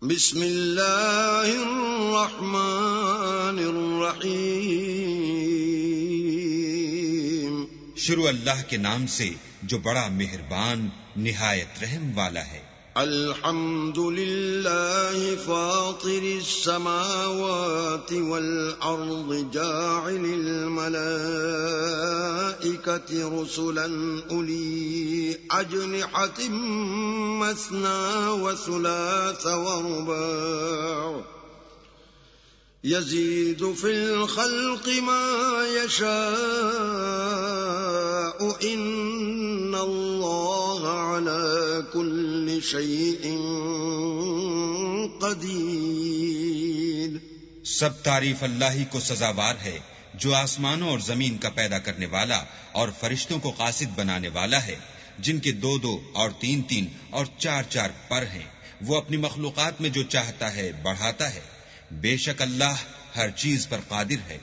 بسم اللہ الرحمن الرحیم۔ شروع اللہ کے نام سے جو بڑا مہربان نہایت رحم والا ہے۔ الحمد للہ فاطر السماوات والارض جاعل الملائکۃ رسلا اولی اجنحۃ مثنی وثلاث ورباع یزید فی الخلق ما یشاء ان اللہ علی کل شیء قدیر۔ سب تعریف اللہ ہی کو سزاوار ہے جو آسمانوں اور زمین کا پیدا کرنے والا اور فرشتوں کو قاصد بنانے والا ہے، جن کے دو دو اور تین تین اور چار چار پر ہیں۔ وہ اپنی مخلوقات میں جو چاہتا ہے بڑھاتا ہے، بے شک اللہ ہر چیز پر قادر ہے۔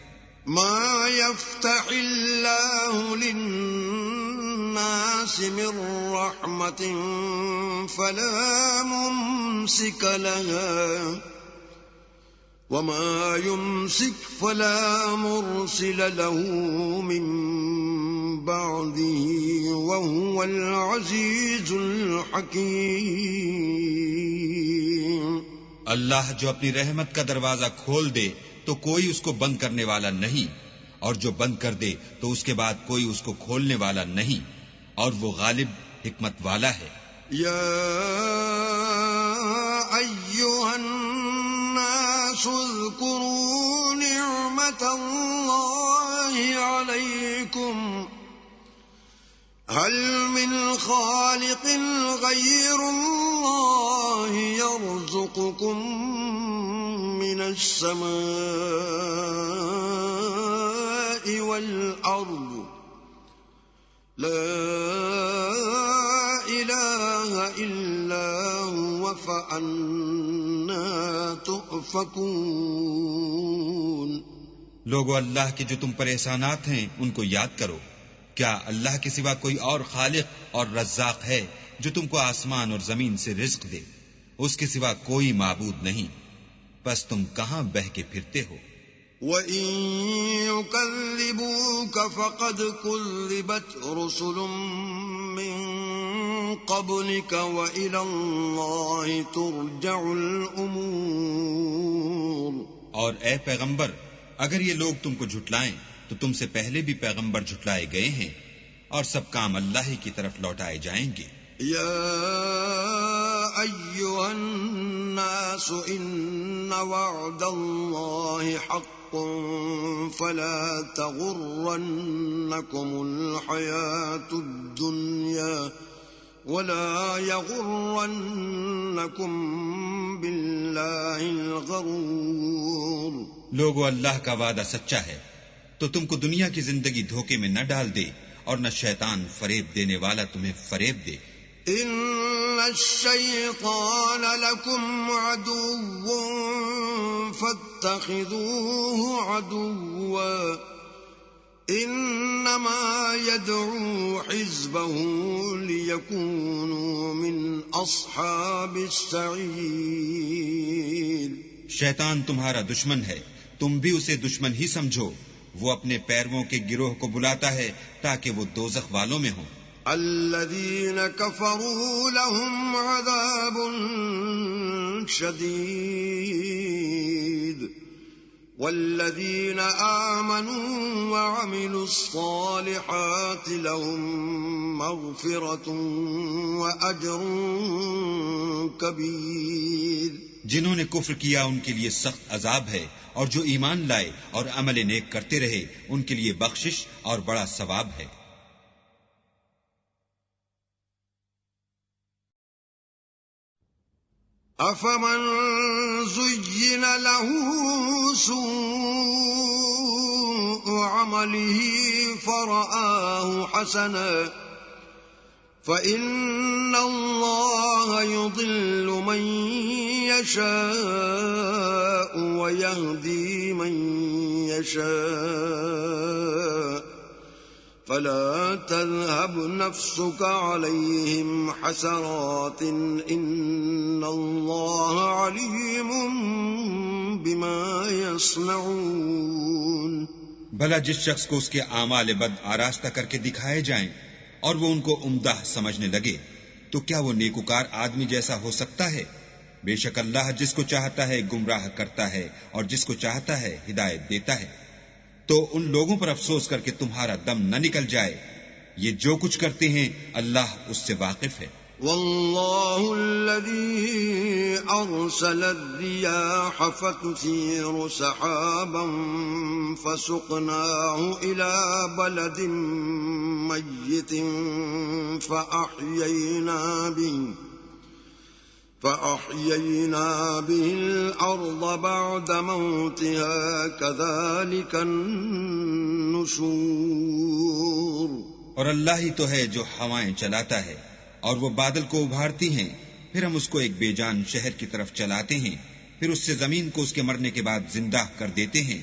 ما يفتح اللہ للناس من رحمت فلا ممسک لها وما يمسك فلا مرسل له من بعده وهو العزيز الحكيم۔ اللہ جو اپنی رحمت کا دروازہ کھول دے تو کوئی اس کو بند کرنے والا نہیں، اور جو بند کر دے تو اس کے بعد کوئی اس کو کھولنے والا نہیں، اور وہ غالب حکمت والا ہے۔ یا ایھا الناس اذکروا نعمت اللہ علیکم هل من خالق غیر اللہ یرزقکم من السماء والارض لا الہ الا هو فأنا تؤفکون۔ لوگو، اللہ کے جو تم پر احسانات ہیں ان کو یاد کرو۔ کیا اللہ کے سوا کوئی اور خالق اور رزاق ہے جو تم کو آسمان اور زمین سے رزق دے؟ اس کے سوا کوئی معبود نہیں، بس تم کہاں بہہ کے پھرتے ہو؟ وَإِن يُكَذِّبُوكَ فَقَدْ كُذِّبَتْ رُسُلٌ مِّن قَبْلِكَ وَإِلَى اللَّهِ تُرْجَعُ الْأُمُورُ۔ اور اے پیغمبر، اگر یہ لوگ تم کو جھٹلائیں تو تم سے پہلے بھی پیغمبر جھٹلائے گئے ہیں، اور سب کام اللہ ہی کی طرف لوٹائے جائیں گے۔ یا ایھا الناس ان وعد اللہ حق فلا تغرنکم الحیاۃ الدنیا ولا یغرنکم باللہ الغرور۔ لوگو، اللہ کا وعدہ سچا ہے، تو تم کو دنیا کی زندگی دھوکے میں نہ ڈال دے، اور نہ شیطان فریب دینے والا تمہیں فریب دے۔ ان الشیطان لکم عدو فاتخذوه عدوا انما يدعو حزبه ليكونوا من اصحاب السعیر۔ شیطان تمہارا دشمن ہے، تم بھی اسے دشمن ہی سمجھو۔ وہ اپنے پیرووں کے گروہ کو بلاتا ہے تاکہ وہ دوزخ والوں میں ہوں۔ الذین کفروا لهم عذاب شدید والذین آمنوا وعملوا الصالحات لهم مغفرۃ وأجر کبیر۔ جنہوں نے کفر کیا ان کے لیے سخت عذاب ہے، اور جو ایمان لائے اور عمل نیک کرتے رہے ان کے لیے بخشش اور بڑا ثواب ہے۔ افمن زین له سوء عمله فرآه حسنا فإن اللہ یضل من یشاء ویہدی من یشاء فلا تذهب نفسك عليهم حسرات إن الله عليم بما يصنعون. بھلا جس شخص کو اس کے اعمال بد آراستہ کر کے دکھائے جائیں اور وہ ان کو عمدہ سمجھنے لگے تو کیا وہ نیکوکار آدمی جیسا ہو سکتا ہے؟ بے شک اللہ جس کو چاہتا ہے گمراہ کرتا ہے اور جس کو چاہتا ہے ہدایت دیتا ہے. تو ان لوگوں پر افسوس کر کے تمہارا دم نہ نکل جائے، یہ جو کچھ کرتے ہیں اللہ اس سے واقف ہے. والله الذي أرسل الرياح فتثير سحابا فسقناه إلى بلد ميت فأحيينا به الأرض بعد موتها كذلك النشور. اور اللہ ہی تو ہے جو ہوائیں چلاتا ہے اور وہ بادل کو ابھارتی ہیں، پھر ہم اس کو ایک بے جان شہر کی طرف چلاتے ہیں، پھر اس سے زمین کو اس کے مرنے کے بعد زندہ کر دیتے ہیں.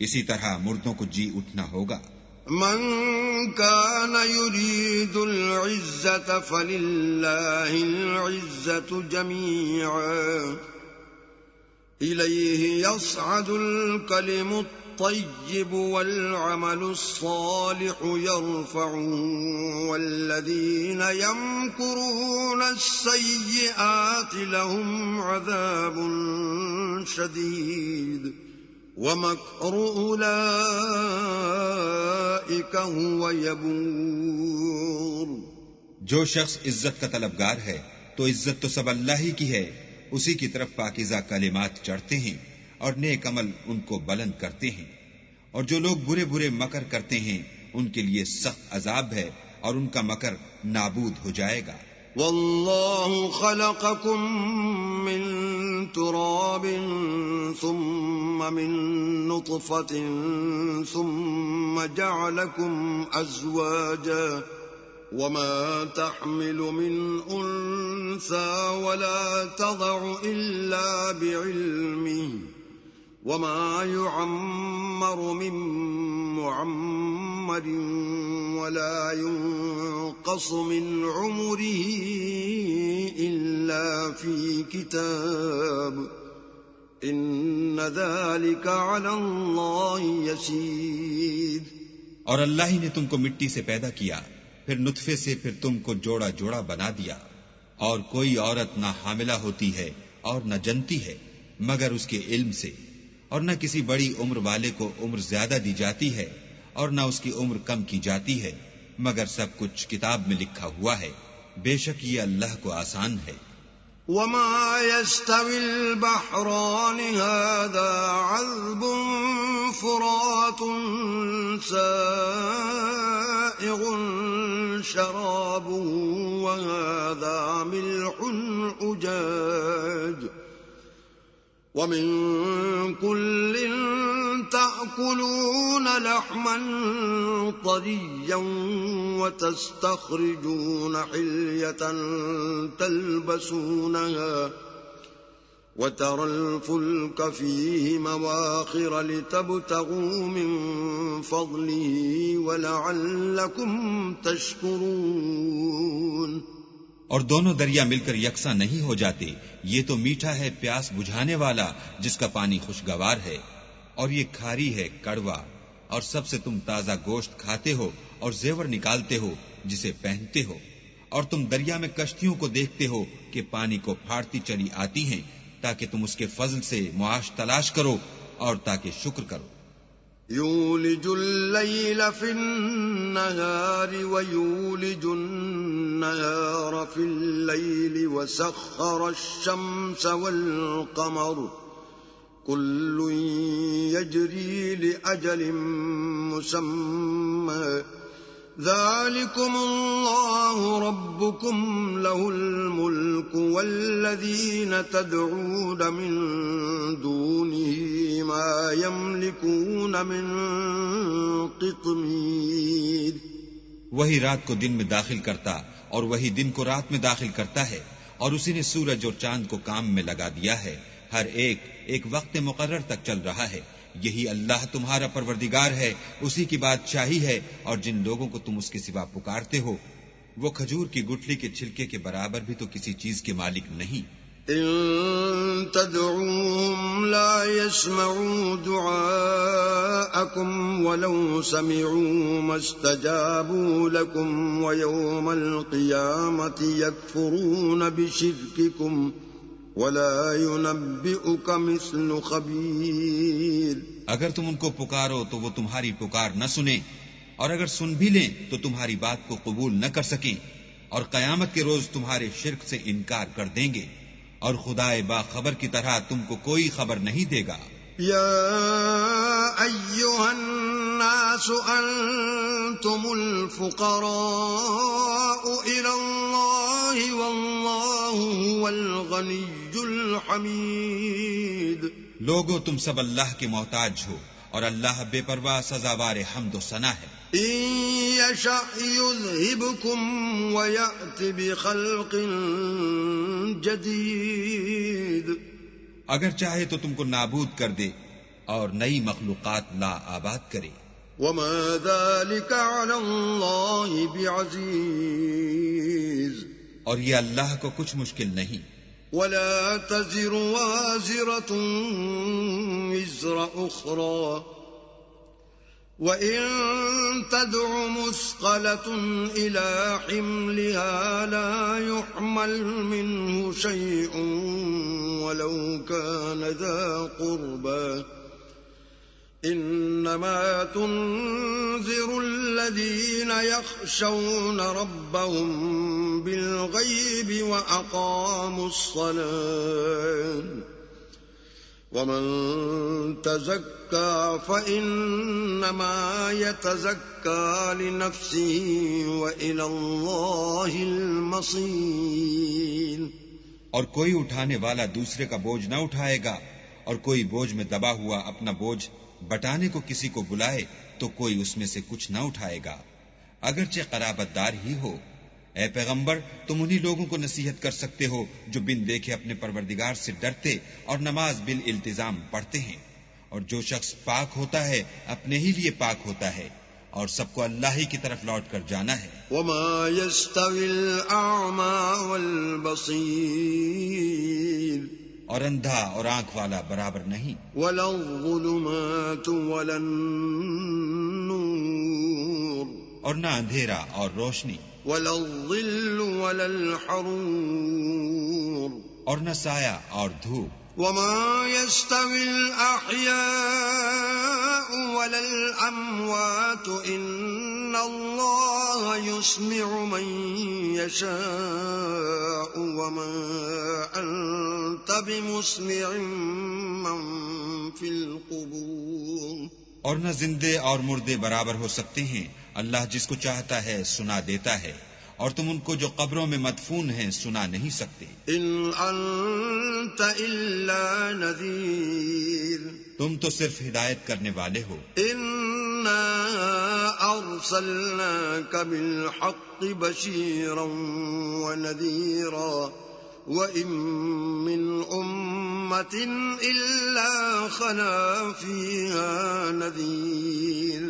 اسی طرح مردوں کو جی اٹھنا ہوگا. من كان يريد العزة فلله العزة جميعا إليه يصعد الكلم الطيب والعمل الصالح يرفعه والذين يمكرون السيئات لهم عذاب شديد ومكر أولئك هو يبور. جو شخص عزت کا طلبگار ہے تو عزت تو سب اللہ ہی کی ہے، اسی کی طرف پاکیزہ کلمات چڑھتے ہیں اور نیک عمل ان کو بلند کرتے ہیں. اور جو لوگ برے برے مکر کرتے ہیں ان کے لیے سخت عذاب ہے اور ان کا مکر نابود ہو جائے گا. والله خلقكم من تراب ثم من نطفة ثم جعلكم أزواجا وما تحمل من أنثى ولا تضع إلا بعلمه وما يعمر من معمر ولا ينقص من عمره إلا في كتاب إن ذلك على الله يسير. اور اللہ ہی نے تم کو مٹی سے پیدا کیا، پھر نطفے سے، پھر تم کو جوڑا جوڑا بنا دیا، اور کوئی عورت نہ حاملہ ہوتی ہے اور نہ جنتی ہے مگر اس کے علم سے، اور نہ کسی بڑی عمر والے کو عمر زیادہ دی جاتی ہے اور نہ اس کی عمر کم کی جاتی ہے مگر سب کچھ کتاب میں لکھا ہوا ہے. بے شک یہ اللہ کو آسان ہے. وما يستوي البحران هذا عذب فرات سائغ شرابه وهذا ملح أجاج ومن كل تأكلون لحما طريا وتستخرجون حلية تلبسونها وترى الفلك فيه مواخر لتبتغوا من فضله ولعلكم تشكرون. اور دونوں دریا مل کر یکساں نہیں ہو جاتے، یہ تو میٹھا ہے پیاس بجھانے والا جس کا پانی خوشگوار ہے، اور یہ کھاری ہے کڑوا، اور سب سے تم تازہ گوشت کھاتے ہو اور زیور نکالتے ہو جسے پہنتے ہو، اور تم دریا میں کشتیوں کو دیکھتے ہو کہ پانی کو پھاڑتی چلی آتی ہیں تاکہ تم اس کے فضل سے معاش تلاش کرو اور تاکہ شکر کرو. يولج الليل في النهار ويولج النهار في الليل وسخر الشمس والقمر كل يجري لأجل مسمى ذلكم الله ربكم له الملك والذين تدعون من دونه ما يملكون من قطمير. وہی رات کو دن میں داخل کرتا اور وہی دن کو رات میں داخل کرتا ہے، اور اسی نے سورج اور چاند کو کام میں لگا دیا ہے، ہر ایک ایک وقت مقرر تک چل رہا ہے. یہی اللہ تمہارا پروردگار ہے، اسی کی بادشاہی ہے، اور جن لوگوں کو تم اس کے سوا پکارتے ہو وہ کھجور کی گٹھلی کے چھلکے کے برابر بھی تو کسی چیز کے مالک نہیں. ان تدعوهم لا يسمعوا دعاءكم ولو سمعوا ما استجابوا لكم ويوم القيامة يكفرون بشرككم ولا ينبئك مثل خبير. اگر تم ان کو پکارو تو وہ تمہاری پکار نہ سنیں، اور اگر سن بھی لیں تو تمہاری بات کو قبول نہ کر سکیں، اور قیامت کے روز تمہارے شرک سے انکار کر دیں گے، اور خدائے باخبر کی طرح تم کو کوئی خبر نہیں دے گا. یا ایھا الناس انتم الفقراء الی اللہ واللہ هو الغنی الحمید. لوگو تم سب اللہ کے محتاج ہو، اور اللہ بے پرواہ سزاوار حمد و ثنا ہے. ان یشأ یذھبکم ویأت بخلق جدید. اگر چاہے تو تم کو نابود کر دے اور نئی مخلوقات لا آباد کرے. وما ذلك على اللہ بعزیز. اور یہ اللہ کو کچھ مشکل نہیں. ولا تزر وازرة وزر أخرى وإن تدع مثقلة إلى حملها لا يحمل منه شيء ولو كان ذا قربى إنما تنذر الذين يخشون ربهم بالغيب وأقاموا الصلاة ومن تزكى فإنما يتزكى لنفسه وإلى الله المصير. اور کوئی اٹھانے والا دوسرے کا بوجھ نہ اٹھائے گا، اور کوئی بوجھ میں دبا ہوا اپنا بوجھ بٹانے کو کسی کو بلائے تو کوئی اس میں سے کچھ نہ اٹھائے گا، اگرچہ قرابت دار ہی ہو. اے پیغمبر، تم انہی لوگوں کو نصیحت کر سکتے ہو جو بن دیکھے اپنے پروردگار سے ڈرتے اور نماز بالالتزام پڑھتے ہیں. اور جو شخص پاک ہوتا ہے اپنے ہی لیے پاک ہوتا ہے، اور سب کو اللہ ہی کی طرف لوٹ کر جانا ہے. وما يستوي الأعمى والبصير. اور اندھا اور آنکھ والا برابر نہیں. ولا الظلمات ولا النور. اور نہ اندھیرا اور روشنی. ولا الظل ولا الحرور. اور نہ سایہ اور دھوپ. وما يستوي الأحياء ولا الأموات إن الله يسمع من يشاء وما أنت بمسمع من في القبور. اور نہ زندے اور مردے برابر ہو سکتے ہیں، اللہ جس کو چاہتا ہے سنا دیتا ہے، اور تم ان کو جو قبروں میں مدفون ہیں سنا نہیں سکتے. ان انت الا نذیر. تم تو صرف ہدایت کرنے والے ہو. انا ارسلناک بالحق بشیرا ونذیرا وَإِن مِّنْ أُمَّةٍ إِلَّا خَلَا فِيهَا نَذِيرٌ.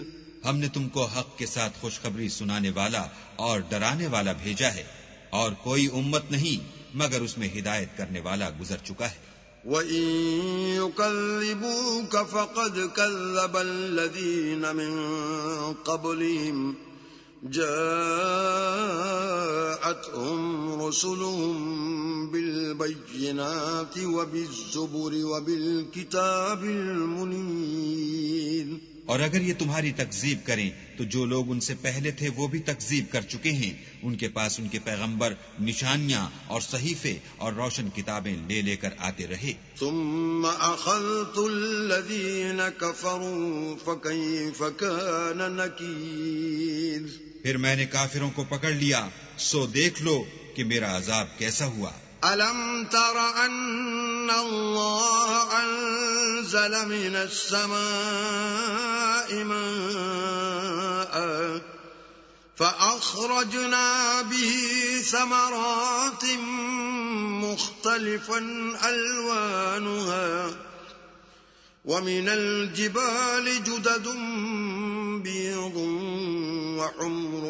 ہم نے تم کو حق کے ساتھ خوشخبری سنانے والا اور ڈرانے والا بھیجا ہے، اور کوئی امت نہیں مگر اس میں ہدایت کرنے والا گزر چکا ہے. وَإِن يُكَذِّبُوكَ فَقَدْ كَذَّبَ الَّذِينَ مِن قَبْلِهِمْ جاءتهم رسلهم بالبينات وبالزبر وبالكتاب المنير. اور اگر یہ تمہاری تکذیب کریں تو جو لوگ ان سے پہلے تھے وہ بھی تکذیب کر چکے ہیں. ان کے پاس ان کے پیغمبر نشانیاں اور صحیفے اور روشن کتابیں لے لے کر آتے رہے. ثم اخذت الذين كفروا فكيف كان نكير. پھر میں نے کافروں کو پکڑ لیا، سو دیکھ لو کہ میرا عذاب کیسا ہوا. أَلَمْ تَرَ أَنَّ اللَّهَ أَنزَلَ مِنَ السَّمَاءِ مَاءً فَأَخْرَجْنَا بِهِ ثَمَرَاتٍ مُخْتَلِفًا أَلْوَانُهَا وَمِنَ الْجِبَالِ جُدَدٌ بِيضٌ وَحُمْرٌ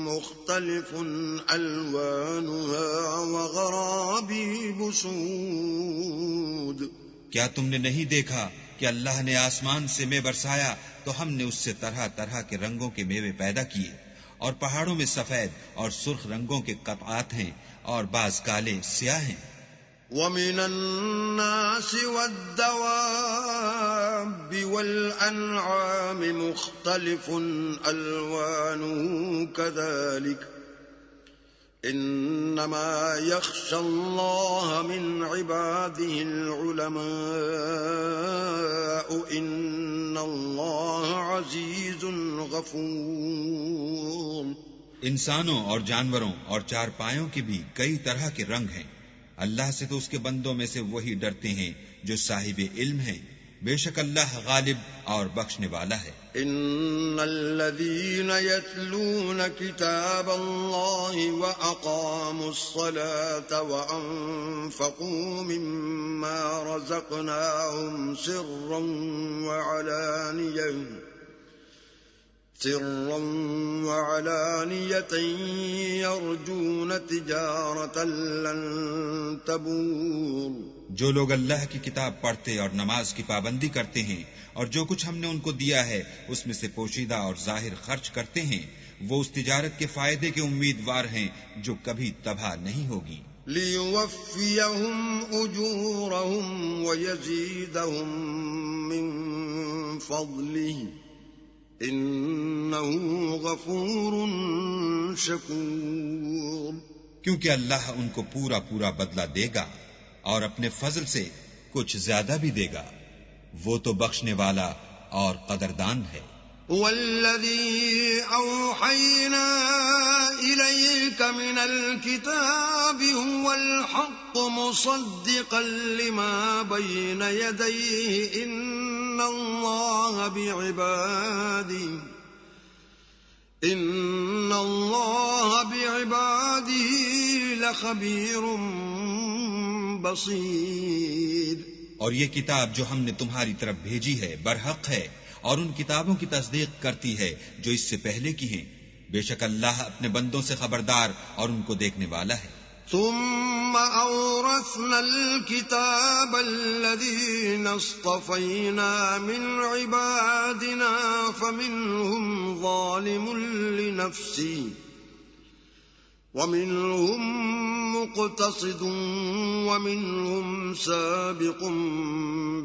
مختلف ألوانها وغرابيب سود. کیا تم نے نہیں دیکھا کہ اللہ نے آسمان سے میں برسایا تو ہم نے اس سے طرح طرح کے رنگوں کے میوے پیدا کیے، اور پہاڑوں میں سفید اور سرخ رنگوں کے قطعات ہیں اور بعض کالے سیاہ ہیں۔ وَمِنَ النَّاسِ وَالدَّوَابِّ وَالْأَنْعَامِ مُخْتَلِفٌ أَلْوَانُهُ كَذَلِكَ إِنَّمَا يَخْشَى اللَّهَ مِنْ عِبَادِهِ الْعُلَمَاءُ إِنَّ اللَّهَ عَزِيزٌ غَفُورٌ۔ انسانوں اور جانوروں اور چارپایوں کے بھی کئی طرح کے رنگ ہیں، اللہ سے تو اس کے بندوں میں سے وہی ڈرتے ہیں جو صاحب علم ہیں، بے شک اللہ غالب اور بخشنے والا ہے۔ ان الذين يتلون كتاب الله واقاموا الصلاة وانفقوا مما رزقناهم سرا وعلانية يرجون تجارة لن تبور۔ جو لوگ اللہ کی کتاب پڑھتے اور نماز کی پابندی کرتے ہیں اور جو کچھ ہم نے ان کو دیا ہے اس میں سے پوشیدہ اور ظاہر خرچ کرتے ہیں، وہ اس تجارت کے فائدے کے امیدوار ہیں جو کبھی تباہ نہیں ہوگی۔ لِيُوَفِّيَهُمْ أُجُورَهُمْ وَيَزِيدَهُمْ مِنْ فَضْلِهِ إِنَّهُ غَفُورٌ شَكُورٌ۔ کیونکہ اللہ ان کو پورا پورا بدلہ دے گا اور اپنے فضل سے کچھ زیادہ بھی دے گا، وہ تو بخشنے والا اور قدردان ہے۔ وَالَّذِي أَوْحَيْنَا إِلَيْكَ مِنَ الْكِتَابِ هُوَ الْحَقُّ مُصَدِّقًا لِمَا بَيْنَ يَدَيْهِ إِنَّ اللَّهَ بِعِبَادِهِ لَخَبِيرٌ بصیر۔ اور یہ کتاب جو ہم نے تمہاری طرف بھیجی ہے برحق ہے اور ان کتابوں کی تصدیق کرتی ہے جو اس سے پہلے کی ہیں، بے شک اللہ اپنے بندوں سے خبردار اور ان کو دیکھنے والا ہے۔ ثم أورثنا الكتاب الذين اصطفينا من عبادنا فمنهم ظالم لنفسه ومنهم مقتصد ومنهم سابق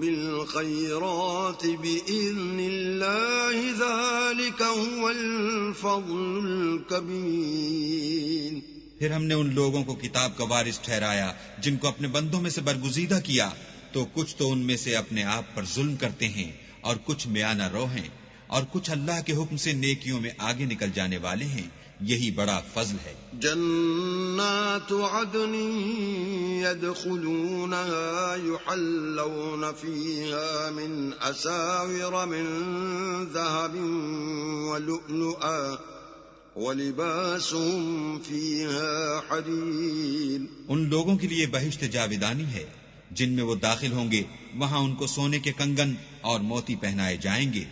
بالخيرات بإذن الله ذلك هو الفضل الكبير۔ پھر ہم نے ان لوگوں کو کتاب کا وارث ٹھہرایا جن کو اپنے بندوں میں سے برگزیدہ کیا، تو کچھ تو ان میں سے اپنے آپ پر ظلم کرتے ہیں اور کچھ میانہ رو ہیں اور کچھ اللہ کے حکم سے نیکیوں میں آگے نکل جانے والے ہیں، یہی بڑا فضل ہے۔ جنات عدن يدخلونها يحلون فيها من أساور من ذهب ولؤلؤا وَلِبَاسُهُمْ فِيهَا حَرِيرٌ۔ ان لوگوں کے لیے بہشت جاویدانی ہے جن میں وہ داخل ہوں گے، وہاں ان کو سونے کے کنگن اور موتی پہنائے جائیں گے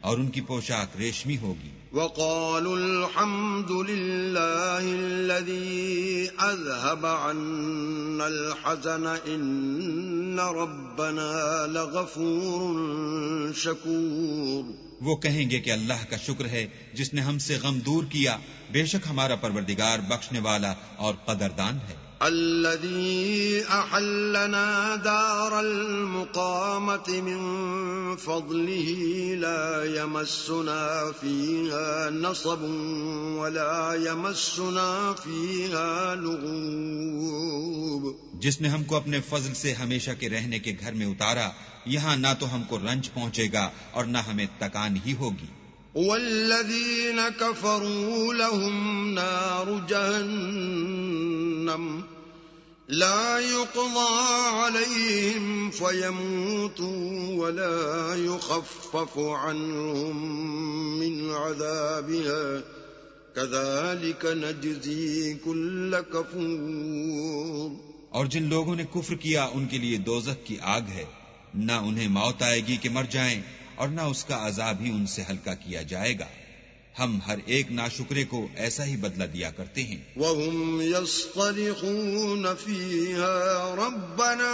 اور ان کی پوشاک ریشمی ہوگی۔ وَقَالُوا الْحَمْدُ لِلَّهِ الَّذِي أَذْهَبَ عَنَّا الْحَزَنَ إِنَّ رَبَّنَا لَغَفُورٌ شَكُورٌ۔ وہ کہیں گے کہ اللہ کا شکر ہے جس نے ہم سے غم دور کیا، بے شک ہمارا پروردگار بخشنے والا اور قدردان ہے۔ الذي أحلنا دار المقامة من فضله لا يمسنا فيها نصب ولا يمسنا فيها لغوب۔ جس نے ہم کو اپنے فضل سے ہمیشہ کے رہنے کے گھر میں اتارا، یہاں نہ تو ہم کو رنج پہنچے گا اور نہ ہمیں تکان ہی ہوگی۔ والذین کفروا لهم نار جہنم لا يقضى عليهم فيموتوا ولا يخفف عنهم من عذابها كذلك نجزي كل كفور۔ اور جن لوگوں نے کفر کیا ان کے لیے دوزخ کی آگ ہے، نہ انہیں موت آئے گی کہ مر جائیں اور نہ اس کا عذاب ہی ان سے ہلکا کیا جائے گا، ہم ہر ایک ناشکرے کو ایسا ہی بدلہ دیا کرتے ہیں۔ وَهُمْ يَصْطَرِخُونَ فِيهَا رَبَّنَا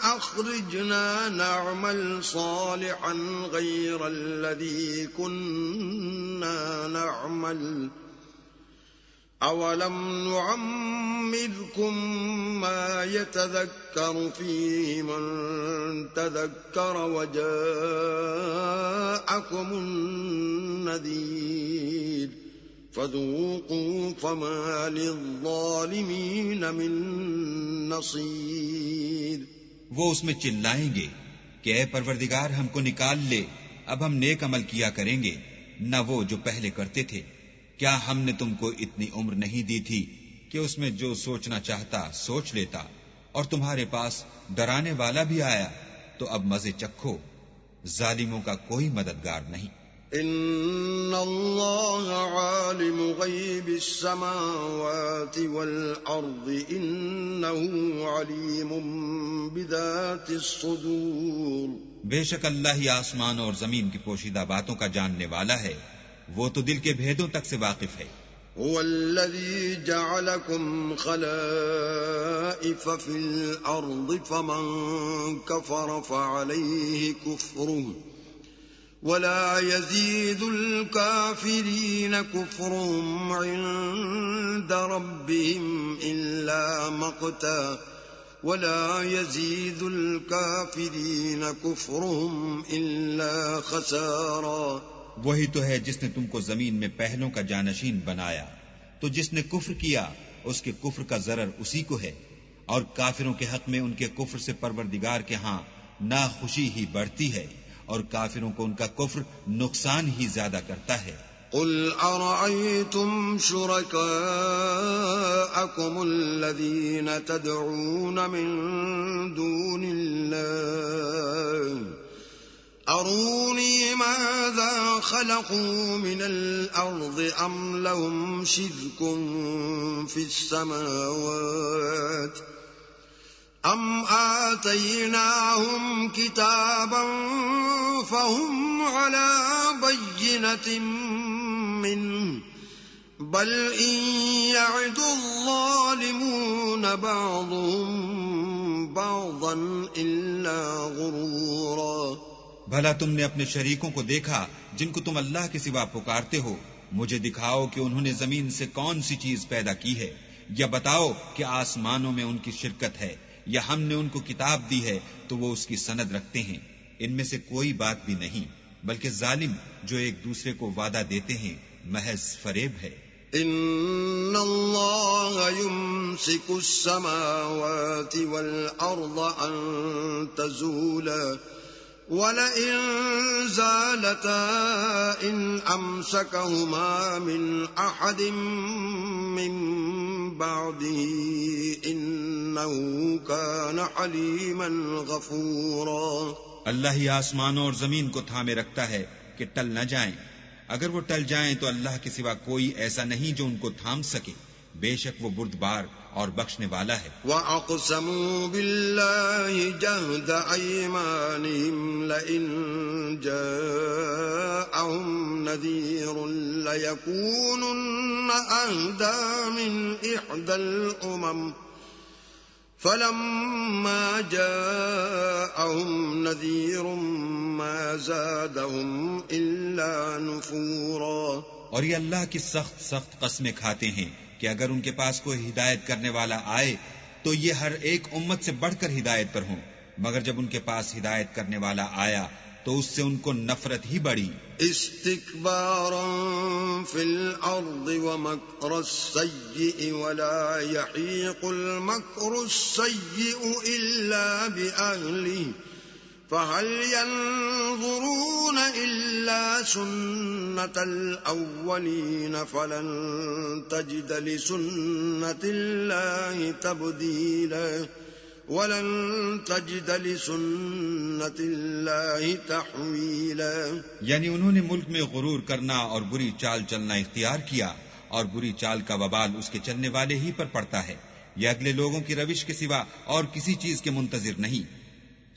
أَخْرِجْنَا أخرجنا نعمل صالحا غير الذي كنا نعمل أولم نعمركم ما يتذكر فيه من تذكر وجاءكم النذير فذوقوا فما للظالمين من نصير. وہ اس میں چلائیں گے کہ اے پروردگار ہم کو نکال لے، اب ہم نیک عمل کیا کریں گے نہ وہ جو پہلے کرتے تھے. کیا ہم نے تم کو اتنی عمر نہیں دی تھی کہ اس میں جو سوچنا چاہتا سوچ لیتا، اور تمہارے پاس ڈرانے والا بھی آیا تو اب مزے چکھو، ظالموں کا کوئی مددگار نہیں. ان اللہ عالم غیب السماوات والارض انه علیم بذات الصدور. بے شک اللہ ہی آسمان اور زمین کی پوشیدہ باتوں کا جاننے والا ہے، وہ تو دل کے بھیدوں تک سے واقف ہے. هو الذي جعلكم خلائف في الأرض فمن كفر فعليه كفره ولا يزيد الكافرين كفرهم عند ربهم إلا مقتا ولا يزيد الكافرين كفرهم إلا خسارا. وہی تو ہے جس نے تم کو زمین میں پہلوں کا جانشین بنایا، تو جس نے کفر کیا اس کے کفر کا ضرر اسی کو ہے، اور کافروں کے حق میں ان کے کفر سے پروردگار کے ہاں ناخوشی ہی بڑھتی ہے، اور کافروں کو ان کا کفر نقصان ہی زیادہ کرتا ہے. قل أرأيتم شركاءكم الذين تدعون من دون الله أروني ماذا خلقوا من الأرض أم لهم شرك في السماوات أم آتيناهم كتابا فهم على بينة منه بل إن يعد الظالمون بعضهم بعضا إلا غرورا. بھلا تم نے اپنے شریکوں کو دیکھا جن کو تم اللہ کے سوا پکارتے ہو؟ مجھے دکھاؤ کہ انہوں نے زمین سے کون سی چیز پیدا کی ہے، یا بتاؤ کہ آسمانوں میں ان کی شرکت ہے، یا ہم نے ان کو کتاب دی ہے تو وہ اس کی سند رکھتے ہیں. ان میں سے کوئی بات بھی نہیں، بلکہ ظالم جو ایک دوسرے کو وعدہ دیتے ہیں محض فریب ہے. ان اللہ یمسک السماوات والارض ان تزولا وَلَئِن زَالَتَا إِنْ أَمْسَكَهُمَا مِنْ أَحَدٍ مِّن بَعْدِهِ إِنَّهُ كَانَ حَلِيمًا غَفُورًا. اللہ ہی آسمانوں اور زمین کو تھامے رکھتا ہے کہ ٹل نہ جائیں، اگر وہ ٹل جائیں تو اللہ کے سوا کوئی ایسا نہیں جو ان کو تھام سکے، بے شک وہ بردبار اور بخشنے والا ہے. وَأَقْسَمُوا بِاللَّهِ جَهْدَ أَيْمَانِهِمْ لَئِن جَاءَهُمْ نَذِيرٌ لَيَكُونُنَّ أَهْدَىٰ مِنْ إِحْدَى الْأُمَمِ فَلَمَّا جَاءَهُمْ نَذِيرٌ مَا زَادَهُمْ إِلَّا نُفُورًا. اور یہ اللہ کی سخت سخت قسمیں کھاتے ہیں کہ اگر ان کے پاس کوئی ہدایت کرنے والا آئے تو یہ ہر ایک امت سے بڑھ کر ہدایت پر ہوں، مگر جب ان کے پاس ہدایت کرنے والا آیا تو اس سے ان کو نفرت ہی بڑھی. استکبارا فی الارض ومکر السیئ ولا یحیق المکر السیئ الا بأہلہ فهل ينظرون إلا سنة الأولين فلن تجد لسنة الله تبديلا ولن تجد لسنة الله تحويلا. یعنی انہوں نے ملک میں غرور کرنا اور بری چال چلنا اختیار کیا، اور بری چال کا وبال اس کے چلنے والے ہی پر پڑتا ہے، یہ اگلے لوگوں کی روش کے سوا اور کسی چیز کے منتظر نہیں.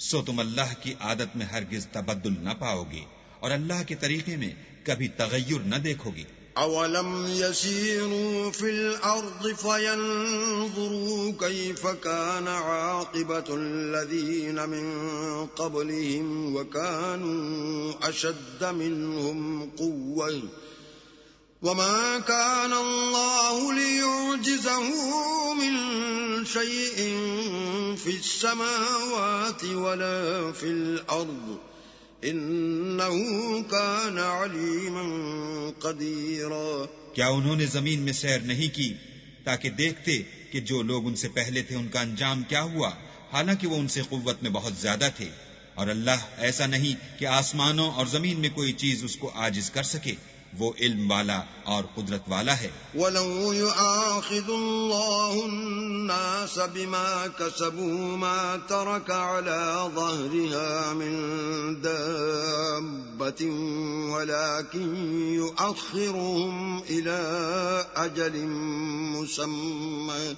سو تم اللہ کی عادت میں ہرگز تبدل نہ پاؤ گے اور اللہ کے طریقے میں کبھی تغیر نہ دیکھو گے. أولم يسيروا في الأرض فينظروا كيف كان عاقبة الذين من قبلهم وكانوا أشد منهم قوة وما كان الله ليعجزه من شيء في السماوات ولا في الأرض إنه كان عليما قديرا. کیا انہوں نے زمین میں سیر نہیں کی تاکہ دیکھتے کہ جو لوگ ان سے پہلے تھے ان کا انجام کیا ہوا، حالانکہ وہ ان سے قوت میں بہت زیادہ تھے، اور اللہ ایسا نہیں کہ آسمانوں اور زمین میں کوئی چیز اس کو عاجز کر سکے، وہ علم والا اور قدرت والا ہے. وَلَوْ يُؤَاخِذُ اللَّهُ النَّاسَ بِمَا كَسَبُوا مَا تَرَكَ عَلَى ظَهْرِهَا مِن دَابَّةٍ وَلَكِن يُؤَخِّرُهُمْ إِلَى أَجَلٍ مُّسَمًّى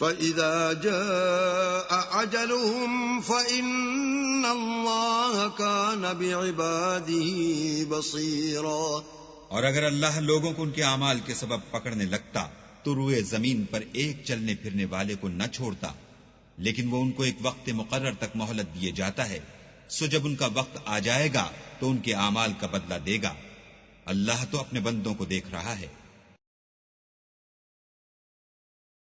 فَإِذَا جَاءَ أَجَلُهُمْ فَإِنَّ اللَّهَ كَانَ بِعِبَادِهِ بَصِيرًا. اور اگر اللہ لوگوں کو ان کے اعمال کے سبب پکڑنے لگتا تو روئے زمین پر ایک چلنے پھرنے والے کو نہ چھوڑتا، لیکن وہ ان کو ایک وقت مقرر تک مہلت دیے جاتا ہے، سو جب ان کا وقت آ جائے گا تو ان کے اعمال کا بدلہ دے گا. اللہ تو اپنے بندوں کو دیکھ رہا ہے.